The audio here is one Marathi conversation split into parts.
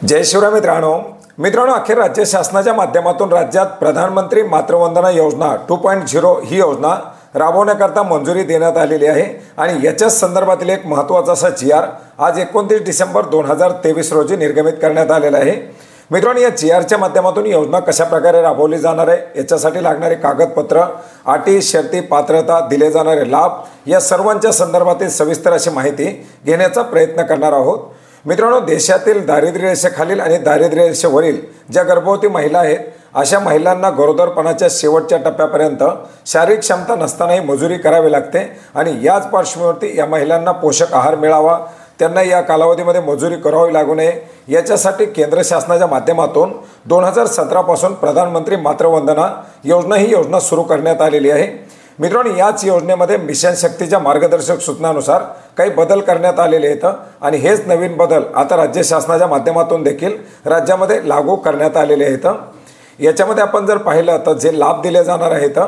जय शिवराय मित्रांनो अखेर राज्य शासनाच्या माध्यमातून राज्यात प्रधानमंत्री मातृवंदना योजना 2.0 ही योजना राबवण्याकरता मंजुरी देण्यात आलेली आहे आणि याच्याच संदर्भातील एक महत्त्वाचा असा GR आज 29 डिसेंबर 2023 रोजी निर्गमित करण्यात आलेला आहे। मित्रांनो, या GRच्या माध्यमातून योजना कशा प्रकारे राबवली जाणार आहे, याच्यासाठी लागणारे कागदपत्र, अटी शर्ती, पात्रता, दिले जाणारे लाभ या सर्वांच्या संदर्भातील सविस्तर अशी माहिती घेण्याचा प्रयत्न करणार आहोत। मित्रांनो, देशातील दारिद्र्य रेषेखालील आणि दारिद्र्य रेषेवरील ज्या गर्भवती महिला आहेत अशा महिलांना गरोदरपणाच्या शेवटच्या टप्प्यापर्यंत शारीरिक क्षमता नसतानाही मजुरी करावी लागते आणि याच पार्श्वभूमीवरती या महिलांना पोषक आहार मिळावा, त्यांना या कालावधीमध्ये मजुरी करावी लागू नये याच्यासाठी केंद्र शासनाच्या माध्यमातून 2017 पासून प्रधानमंत्री मातृवंदना योजना ही योजना सुरू करण्यात आलेली आहे। मित्रांनो, याच योजनेमध्ये मिशन शक्तीच्या मार्गदर्शक सूचनानुसार काही बदल करण्यात आलेले आहेत आणि हेच नवीन बदल आता राज्य शासनाच्या माध्यमातून देखील राज्यामध्ये लागू करण्यात आलेले आहेत। याच्यामध्ये आपण जर पाहिलं तर जे लाभ दिले जाणार आहेत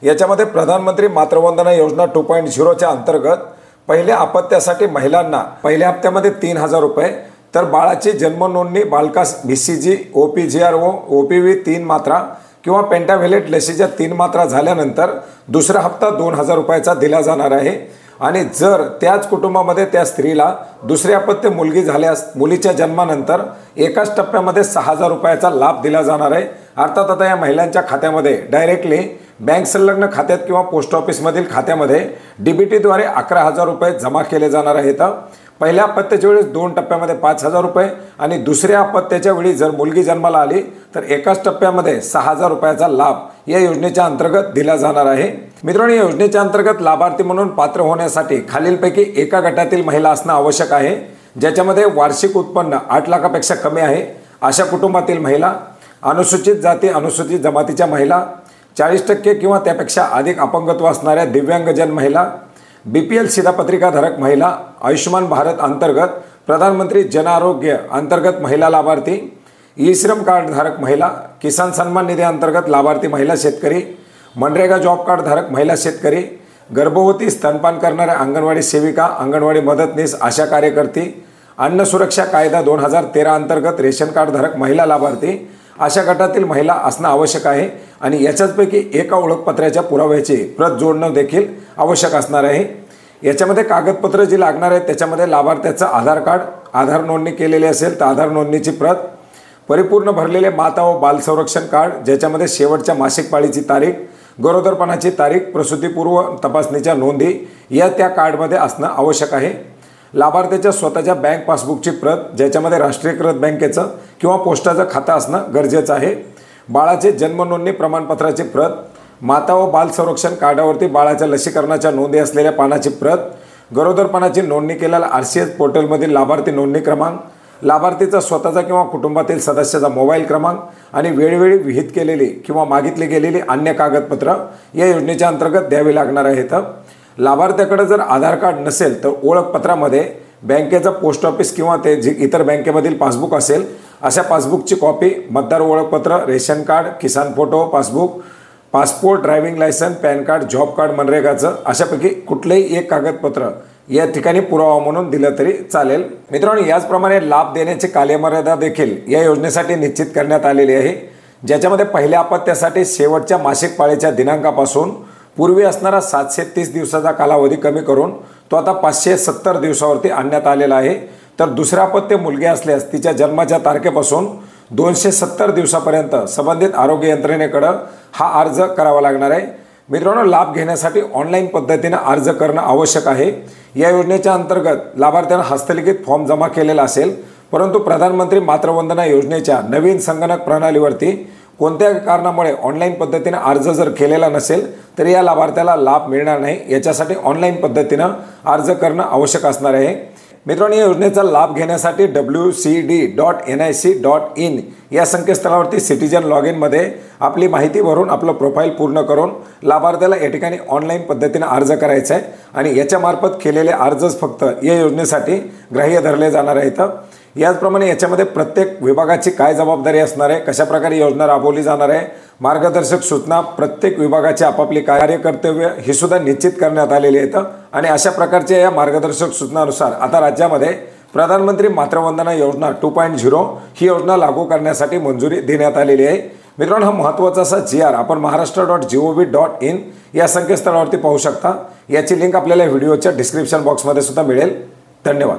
याच्यामध्ये प्रधानमंत्री मातृवंदना योजना 2.0च्या अंतर्गत पहिल्या अपत्यासाठी महिलांना पहिल्या हप्त्यामध्ये 3000 रुपये, तर बाळाची जन्म नोंदणी, बालकास BCG, OPGRO, OPV 3 मात्रा किंवा पेंटाव्हेलेट लसीच्या 3 मात्रा झाल्यानंतर दुसरा हप्ता 2000 रुपयाचा दिला जाणार आहे। आणि जर त्याच कुटुंबामध्ये त्या स्त्रीला दुसरे अपत्य मुलगी झाल्यास मुलीच्या जन्मानंतर एकाच टप्प्यामध्ये 6000 रुपयाचा लाभ दिला जाणार आहे। अर्थात आता या महिलांच्या खात्यामध्ये डायरेक्टली बँक संलग्न खात्यात किंवा पोस्ट ऑफिसमधील खात्यामध्ये DBTद्वारे 11000 रुपये जमा केले जाणार आहेत। पहिल्या अपत्याच्या वेळेस 2 टप्प्यामध्ये 5000 रुपये आणि दुसऱ्या अपत्याच्या वेळी जर मुलगी जन्माला आली तर एकाच टप्प्यामध्ये 6000 रुपयाचा लाभ या योजनेच्या अंतर्गत दिला जाणार आहे। मित्रांनो, या योजनेच्या अंतर्गत लाभार्थी म्हणून पात्र होण्यासाठी खालीलपैकी एका गटातील महिला असणं आवश्यक आहे, ज्याच्यामध्ये वार्षिक उत्पन्न 8 लाखापेक्षा कमी आहे अशा कुटुंबातील महिला, अनुसूचित जाती अनुसूचित जमातीच्या महिला, 40% किंवा त्यापेक्षा अधिक अपंगत्व असणाऱ्या दिव्यांगजन महिला, BPL शिधापत्रिकाधारक महिला, आयुष्यमान भारत अंतर्गत प्रधानमंत्री जन आरोग्य अंतर्गत महिला लाभार्थी, ई-श्रम कार्ड धारक महिला, किसान सन्मान निधी अंतर्गत लाभार्थी महिला शेतकरी, मनरेगा जॉब कार्ड धारक महिला शेतकरी, गर्भवती, स्तनपान करणाऱ्या अंगणवाडी सेविका, अंगणवाडी मदतनीस, आशा कार्यकर्ती, अन्न सुरक्षा कायदा 2013 अंतर्गत रेशन कार्ड धारक महिला लाभार्थी अशा गटातील महिला असणं आवश्यक आहे आणि याच्याचपैकी एका ओळखपत्राच्या पुराव्याची प्रत जोडणं देखील आवश्यक असणार आहे। याच्यामध्ये कागदपत्र जी लागणार आहेत त्याच्यामध्ये लाभार्थ्याचं आधार कार्ड, आधार नोंदणी केलेली असेल तर आधार नोंदणीची प्रत, परिपूर्ण भरलेले माता व बाल संरक्षण कार्ड ज्याच्यामध्ये शेवटच्या मासिक पाळीची तारीख, गरोदरपणाची तारीख, प्रसूतीपूर्व तपासणीच्या नोंदी या त्या कार्डमध्ये असणं आवश्यक आहे। लाभार्थ्याच्या स्वतःच्या बँक पासबुकची प्रत ज्याच्यामध्ये राष्ट्रीयकृत बँकेचं किंवा पोस्टाचं खातं असणं गरजेचं आहे। बाळाचे जन्म नोंदणी प्रमाणपत्राची प्रत, माता व बाल संरक्षण कार्डावरती बाळाच्या लसीकरणाच्या नोंदी असलेल्या पानाची प्रत, गरोदरपणाची नोंदणी केलेल्या RCS पोर्टलमधील लाभार्थी नोंदणी क्रमांक, लाभार्थीचा स्वतःचा किंवा कुटुंबातील सदस्याचा मोबाईल क्रमांक आणि वेळोवेळी विहित केलेली किंवा मागितली गेलेली अन्य कागदपत्र या योजनेच्या अंतर्गत द्यावी लागणार आहेत। लाभार्थ्याकडे जर आधार कार्ड नसेल तर ओळखपत्रामध्ये बँकेचं पोस्ट ऑफिस किंवा ते जे इतर बँकेमधील पासबुक असेल अशा पासबुकची कॉपी, मतदार ओळखपत्र, रेशन कार्ड, किसान photo passbook, passport, driving licence, PAN card, job card, मनरेगाचं अशापैकी कुठलेही एक कागदपत्र या ठिकाणी पुरावा म्हणून दिलं तरी चालेल। मित्रांनो, याचप्रमाणे लाभ देण्याची कालमर्यादा देखील या योजनेसाठी निश्चित करण्यात आलेली आहे, ज्याच्यामध्ये पहिल्या अपत्यासाठी शेवटच्या मासिक पाळीच्या दिनांकापासून पूर्वी असणारा 730 दिवसाचा कालावधी कमी करून तो आता 570 दिवसावरती आणण्यात आलेला आहे। तर दुसरा अपत्य मुलगी असल्यास तिच्या जन्माच्या तारखेपासून 270 दिवसापर्यंत संबंधित आरोग्य यंत्रणेकडे हा अर्ज करावा लागणार आहे। मित्रांनो, लाभ घेण्यासाठी ऑनलाईन पद्धतीने अर्ज करणं आवश्यक आहे। या योजनेच्या अंतर्गत लाभार्थ्यांना हस्तलिखित फॉर्म जमा केलेला असेल, परंतु प्रधानमंत्री मातृवंदना योजनेच्या नवीन संगणक प्रणालीवरती कोणत्या कारणामुळे ऑनलाईन पद्धतीने अर्ज जर केलेला नसेल तर या लाभार्थ्याला लाभ मिळणार नाही। याच्यासाठी ऑनलाईन पद्धतीने अर्ज करणं आवश्यक असणार आहे। मित्रांनो, या योजनेचा लाभ घेण्यासाठी wcd.nic.in या संकेतस्थळावरती सिटीजन लॉग इनमध्ये आपली माहिती भरून आपलं प्रोफाईल पूर्ण करून लाभार्थ्याला या ठिकाणी ऑनलाईन पद्धतीने अर्ज करायचा आहे आणि याच्यामार्फत केलेले अर्जच फक्त या योजनेसाठी ग्राह्य धरले जाणार आहेत। याचप्रमाणे याच्यामध्ये प्रत्येक विभागाची काय जबाबदारी असणार आहे, कशा प्रकारे योजना राबवली जाणार आहे, मार्गदर्शक सूचना, प्रत्येक विभागाची आपापली कार्यकर्तव्य ही सुद्धा निश्चित करण्यात आलेली आहेत आणि अशा प्रकारच्या या मार्गदर्शक सूचनानुसार आता राज्यामध्ये प्रधानमंत्री मातृवंदना योजना 2.0 ही योजना लागू करण्यासाठी मंजुरी देण्यात आलेली आहे। मित्रांनो, हा महत्त्वाचा असा GR आपण maharashtra.gov.in या संकेतस्थळावरती पाहू शकता। याची लिंक आपल्याला व्हिडिओच्या डिस्क्रिप्शन बॉक्समध्ये सुद्धा मिळेल। धन्यवाद।